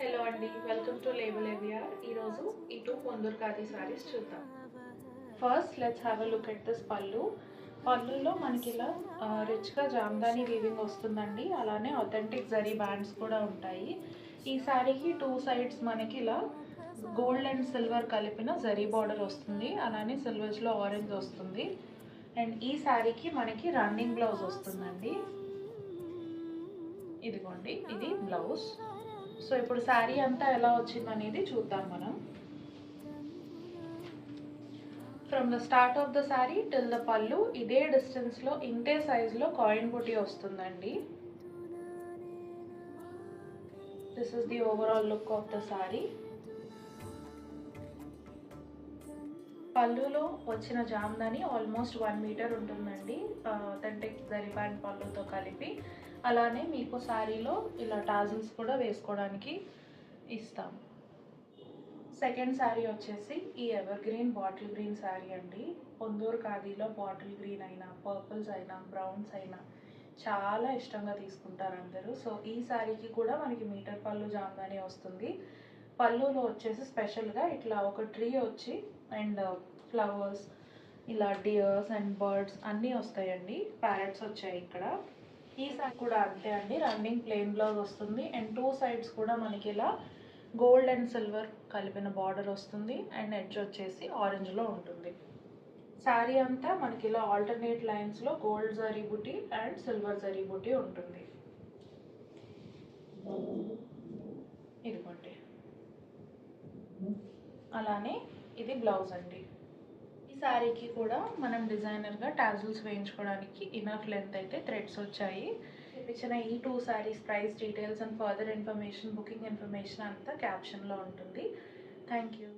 Hello అండి, welcome to label AVR. ఈరోజు ఈ టూ పొందూరు ఖాదీ సారీస్ చూద్దాం. First let's have a look at this పళ్ళు. పళ్ళులో మనకి ఇలా రిచ్గా జామ్దాని వీవింగ్ వస్తుందండి. అలానే అథెంటిక్ జరీ బ్యాండ్స్ కూడా ఉంటాయి. ఈ శారీకి టూ సైడ్స్ మనకి ఇలా గోల్డ్ అండ్ సిల్వర్ కలిపిన జరీ బార్డర్ వస్తుంది. అలానే సిల్వర్స్లో ఆరెంజ్ వస్తుంది. అండ్ ఈ శారీకి మనకి రన్నింగ్ బ్లౌజ్ వస్తుందండి. ఇదిగోండి, ఇది బ్లౌజ్. సో ఇప్పుడు శారీ అంతా ఎలా వచ్చిందనేది చూద్దాం మనం. From the start of the sari till the పళ్ళు ఇదే డిస్టెన్స్లో ఇంతే సైజులో కాయిన్ బుటీ వస్తుందండి. This is the overall look of the sari. పళ్ళులో వచ్చిన జామ్దాని ఆల్మోస్ట్ 1 మీటర్ ఉంటుందండి, అథెంటిక్ జరీ బ్యాండ్ పళ్ళుతో కలిపి. అలానే మీకు శారీలో ఇలా టాజిల్స్ కూడా వేసుకోవడానికి ఇస్తాం. సెకండ్ శారీ వచ్చేసి ఈ ever green bottle green sari అండి. పొందూరు ఖాదీలో బాటిల్ గ్రీన్ అయినా, పర్పుల్స్ అయినా, బ్రౌన్స్ అయినా చాలా ఇష్టంగా తీసుకుంటారు అందరూ. సో ఈ శారీకి కూడా మనకి మీటర్ పళ్ళు జామ్దాని వస్తుంది. పళ్ళులో వచ్చేసి స్పెషల్గా ఇట్లా ఒక ట్రీ వచ్చి అండ్ ఫ్లవర్స్, ఇలా డియర్స్ అండ్ బర్డ్స్ అన్నీ వస్తాయండి. ప్యారెట్స్ వచ్చాయి ఇక్కడ. ఈ సైడ్ కూడా అంతే అండి, రన్నింగ్ ప్లెయిన్ బ్లౌజ్ వస్తుంది. అండ్ టూ సైడ్స్ కూడా మనకి ఇలా గోల్డ్ అండ్ సిల్వర్ కలిపిన బార్డర్ వస్తుంది. అండ్ ఎడ్జ్ వచ్చేసి ఆరెంజ్లో ఉంటుంది. శారీ అంతా మనకి ఇలా ఆల్టర్నేట్ లైన్స్లో gold zari buti and silver zari బుటీ ఉంటుంది. ఇదిగోండి, అలానే ఇది బ్లౌజ్ అండి. ఈ శారీకి కూడా మనం డిజైనర్గా టాజిల్స్ వేయించుకోవడానికి ఇనఫ్ లెంత్ అయితే థ్రెడ్స్ వచ్చాయి. ఇచ్చిన ఈ two saris price details and further information, booking information అంతా క్యాప్షన్లో ఉంటుంది. Thank you.